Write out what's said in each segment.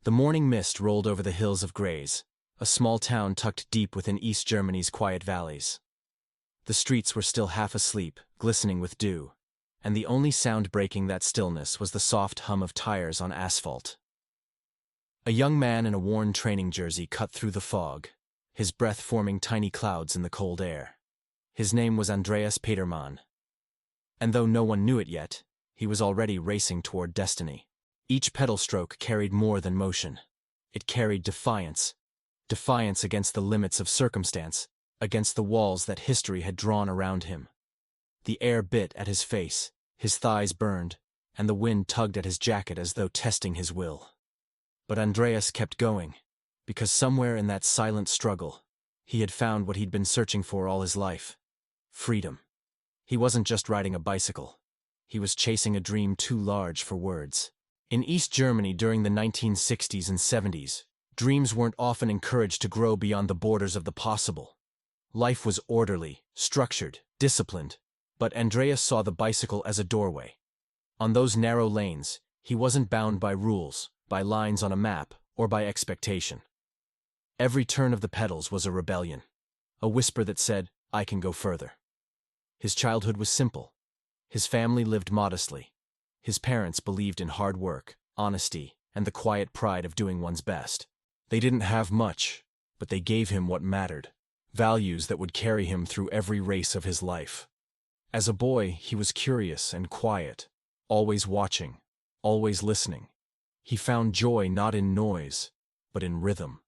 The morning mist rolled over the hills of Greiz, a small town tucked deep within East Germany's quiet valleys. The streets were still half asleep, glistening with dew, and the only sound breaking that stillness was the soft hum of tires on asphalt. A young man in a worn training jersey cut through the fog, his breath forming tiny clouds in the cold air. His name was Andreas Petermann. And though no one knew it yet, he was already racing toward destiny. Each pedal stroke carried more than motion. It carried defiance. Defiance against the limits of circumstance, against the walls that history had drawn around him. The air bit at his face, his thighs burned, and the wind tugged at his jacket as though testing his will. But Andreas kept going, because somewhere in that silent struggle, he had found what he'd been searching for all his life: freedom. He wasn't just riding a bicycle. He was chasing a dream too large for words. In East Germany during the 1960s and 70s, dreams weren't often encouraged to grow beyond the borders of the possible. Life was orderly, structured, disciplined, but Andreas saw the bicycle as a doorway. On those narrow lanes, he wasn't bound by rules, by lines on a map, or by expectation. Every turn of the pedals was a rebellion, a whisper that said, "I can go further." His childhood was simple. His family lived modestly. His parents believed in hard work, honesty, and the quiet pride of doing one's best. They didn't have much, but they gave him what mattered, values that would carry him through every race of his life. As a boy, he was curious and quiet, always watching, always listening. He found joy not in noise, but in rhythm.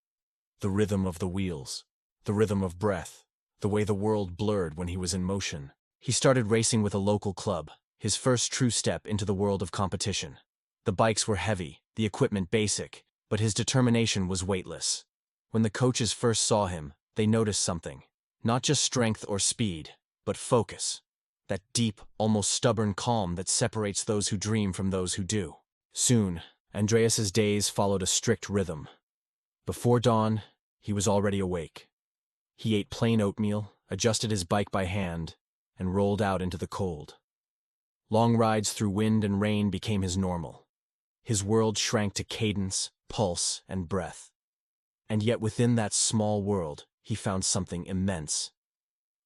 The rhythm of the wheels, the rhythm of breath, the way the world blurred when he was in motion. He started racing with a local club, his first true step into the world of competition. The bikes were heavy, the equipment basic, but his determination was weightless. When the coaches first saw him, they noticed something. Not just strength or speed, but focus. That deep, almost stubborn calm that separates those who dream from those who do. Soon, Andreas's days followed a strict rhythm. Before dawn, he was already awake. He ate plain oatmeal, adjusted his bike by hand, and rolled out into the cold. Long rides through wind and rain became his normal. His world shrank to cadence, pulse, and breath. And yet within that small world, he found something immense.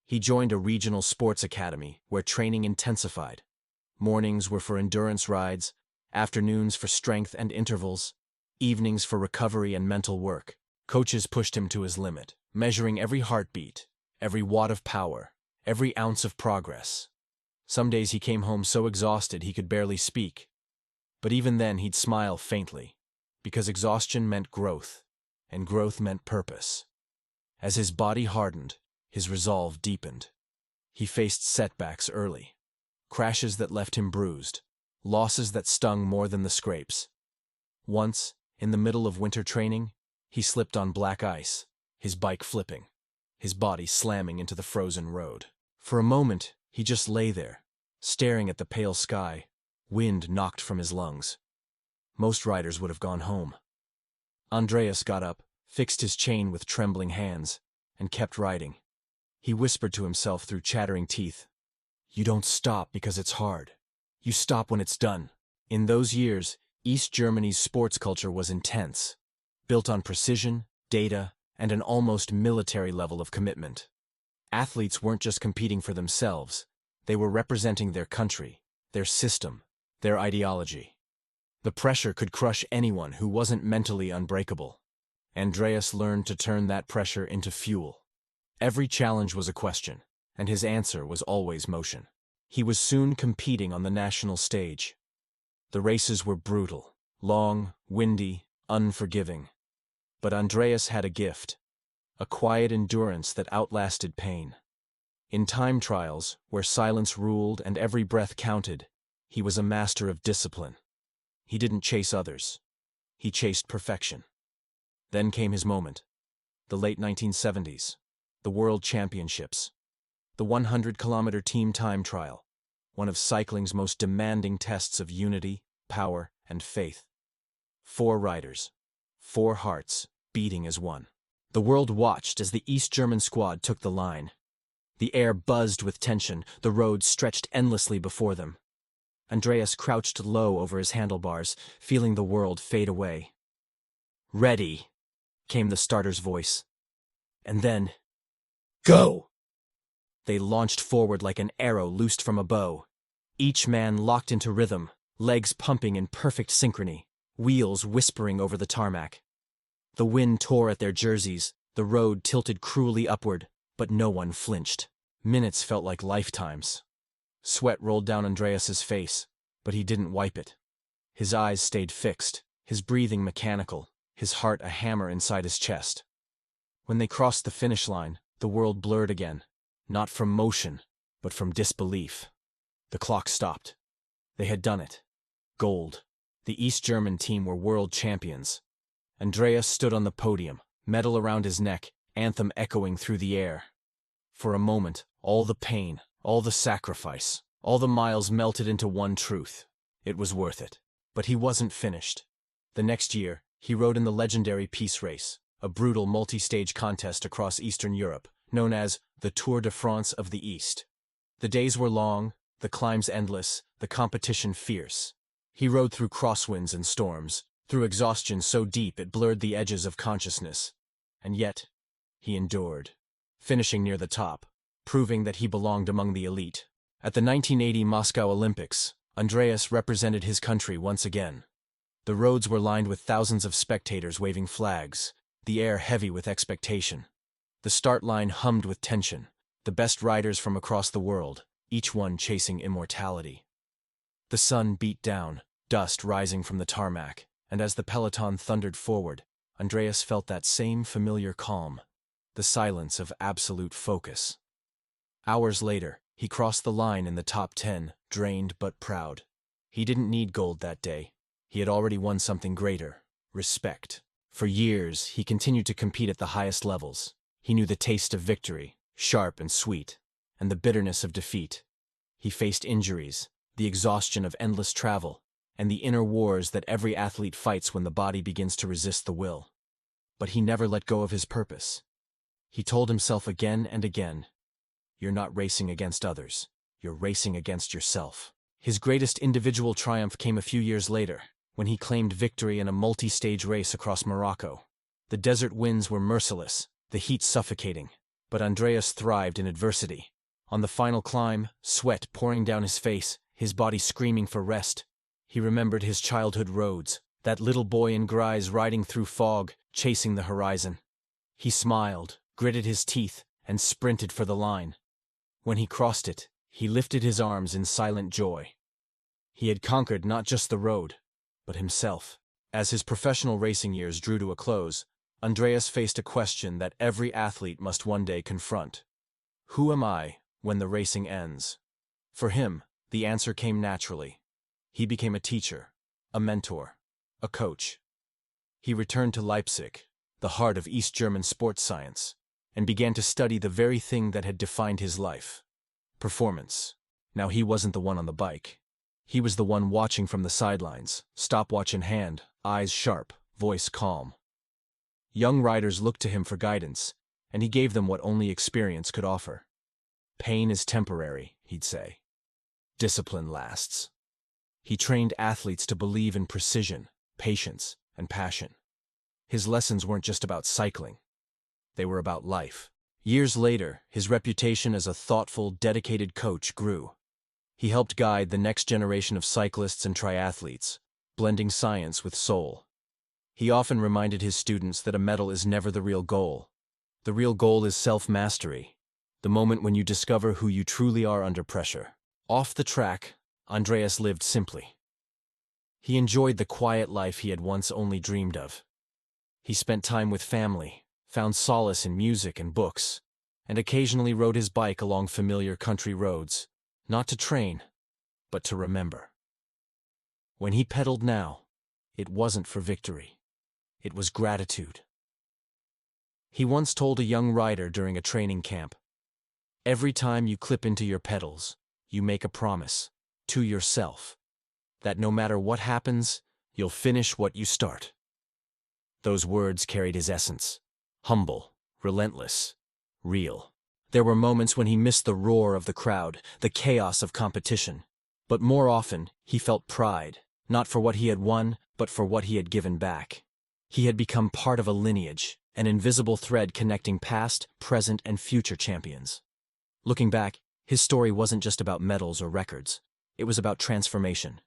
He joined a regional sports academy where training intensified. Mornings were for endurance rides, afternoons for strength and intervals, evenings for recovery and mental work. Coaches pushed him to his limit, measuring every heartbeat, every watt of power, every ounce of progress. Some days he came home so exhausted he could barely speak. But even then he'd smile faintly, because exhaustion meant growth, and growth meant purpose. As his body hardened, his resolve deepened. He faced setbacks early, crashes that left him bruised, losses that stung more than the scrapes. Once, in the middle of winter training, he slipped on black ice, his bike flipping, his body slamming into the frozen road. For a moment, he just lay there, staring at the pale sky, wind knocked from his lungs. Most riders would have gone home. Andreas got up, fixed his chain with trembling hands, and kept riding. He whispered to himself through chattering teeth, "You don't stop because it's hard. You stop when it's done." In those years, East Germany's sports culture was intense, built on precision, data, and an almost military level of commitment. Athletes weren't just competing for themselves, they were representing their country, their system, their ideology. The pressure could crush anyone who wasn't mentally unbreakable. Andreas learned to turn that pressure into fuel. Every challenge was a question, and his answer was always motion. He was soon competing on the national stage. The races were brutal, long, windy, unforgiving. But Andreas had a gift, a quiet endurance that outlasted pain. In time trials, where silence ruled and every breath counted, he was a master of discipline. He didn't chase others. He chased perfection. Then came his moment. The late 1970s. The World Championships. The 100-kilometer team time trial. One of cycling's most demanding tests of unity, power, and faith. 4 riders. 4 hearts, beating as one. The world watched as the East German squad took the line. The air buzzed with tension, the road stretched endlessly before them. Andreas crouched low over his handlebars, feeling the world fade away. "Ready," came the starter's voice. And then, "Go!" They launched forward like an arrow loosed from a bow. Each man locked into rhythm, legs pumping in perfect synchrony, wheels whispering over the tarmac. The wind tore at their jerseys, the road tilted cruelly upward, but no one flinched. Minutes felt like lifetimes. Sweat rolled down Andreas's face, but he didn't wipe it. His eyes stayed fixed, his breathing mechanical, his heart a hammer inside his chest. When they crossed the finish line, the world blurred again, not from motion, but from disbelief. The clock stopped. They had done it. Gold. The East German team were world champions. Andreas stood on the podium, medal around his neck, anthem echoing through the air. For a moment, all the pain, all the sacrifice, all the miles melted into one truth. It was worth it. But he wasn't finished. The next year, he rode in the legendary Peace Race, a brutal multi-stage contest across Eastern Europe, known as the Tour de France of the East. The days were long, the climbs endless, the competition fierce. He rode through crosswinds and storms, through exhaustion so deep it blurred the edges of consciousness. And yet, he endured, finishing near the top, proving that he belonged among the elite. At the 1980 Moscow Olympics, Andreas represented his country once again. The roads were lined with thousands of spectators waving flags, the air heavy with expectation. The start line hummed with tension, the best riders from across the world, each one chasing immortality. The sun beat down, dust rising from the tarmac, and as the peloton thundered forward, Andreas felt that same familiar calm, the silence of absolute focus. Hours later, he crossed the line in the top 10, drained but proud. He didn't need gold that day. He had already won something greater: respect. For years, he continued to compete at the highest levels. He knew the taste of victory, sharp and sweet, and the bitterness of defeat. He faced injuries, the exhaustion of endless travel, and the inner wars that every athlete fights when the body begins to resist the will. But he never let go of his purpose. He told himself again and again, "You're not racing against others. You're racing against yourself." His greatest individual triumph came a few years later, when he claimed victory in a multi-stage race across Morocco. The desert winds were merciless, the heat suffocating, but Andreas thrived in adversity. On the final climb, sweat pouring down his face, his body screaming for rest, he remembered his childhood roads, that little boy in Greiz riding through fog, chasing the horizon. He smiled, gritted his teeth, and sprinted for the line. When he crossed it, he lifted his arms in silent joy. He had conquered not just the road, but himself. As his professional racing years drew to a close, Andreas faced a question that every athlete must one day confront. Who am I when the racing ends? For him, the answer came naturally. He became a teacher, a mentor, a coach. He returned to Leipzig, the heart of East German sports science, and began to study the very thing that had defined his life: performance. Now he wasn't the one on the bike. He was the one watching from the sidelines, stopwatch in hand, eyes sharp, voice calm. Young riders looked to him for guidance, and he gave them what only experience could offer. Pain is temporary, he'd say. Discipline lasts. He trained athletes to believe in precision, patience, and passion. His lessons weren't just about cycling. They were about life. Years later, his reputation as a thoughtful, dedicated coach grew. He helped guide the next generation of cyclists and triathletes, blending science with soul. He often reminded his students that a medal is never the real goal. The real goal is self-mastery, the moment when you discover who you truly are under pressure. Off the track, Andreas lived simply. He enjoyed the quiet life he had once only dreamed of. He spent time with family, found solace in music and books, and occasionally rode his bike along familiar country roads, not to train, but to remember. When he pedaled now, it wasn't for victory. It was gratitude. He once told a young rider during a training camp, "Every time you clip into your pedals, you make a promise to yourself that no matter what happens, you'll finish what you start." Those words carried his essence: humble, relentless, real. There were moments when he missed the roar of the crowd, the chaos of competition. But more often, he felt pride, not for what he had won, but for what he had given back. He had become part of a lineage, an invisible thread connecting past, present, and future champions. Looking back, his story wasn't just about medals or records. It was about transformation.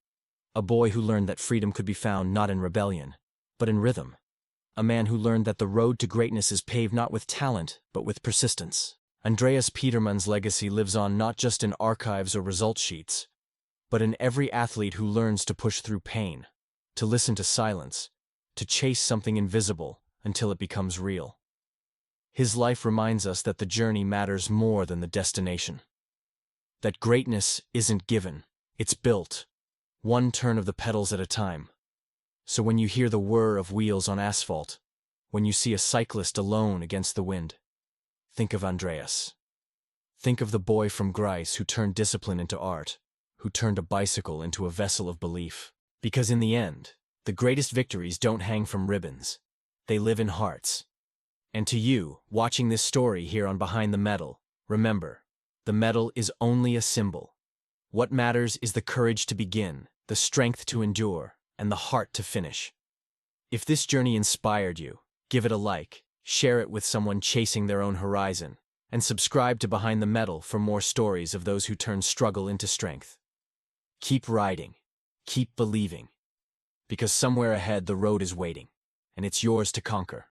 A boy who learned that freedom could be found not in rebellion, but in rhythm. A man who learned that the road to greatness is paved not with talent, but with persistence. Andreas Petermann's legacy lives on not just in archives or result sheets, but in every athlete who learns to push through pain, to listen to silence, to chase something invisible until it becomes real. His life reminds us that the journey matters more than the destination. That greatness isn't given, it's built, one turn of the pedals at a time. So when you hear the whir of wheels on asphalt, when you see a cyclist alone against the wind, think of Andreas. Think of the boy from Greiz who turned discipline into art, who turned a bicycle into a vessel of belief. Because in the end, the greatest victories don't hang from ribbons. They live in hearts. And to you, watching this story here on Behind the Medal, remember, the medal is only a symbol. What matters is the courage to begin, the strength to endure, and the heart to finish. If this journey inspired you, give it a like, share it with someone chasing their own horizon, and subscribe to Behind the Medal for more stories of those who turn struggle into strength. Keep riding, keep believing, because somewhere ahead the road is waiting, and it's yours to conquer.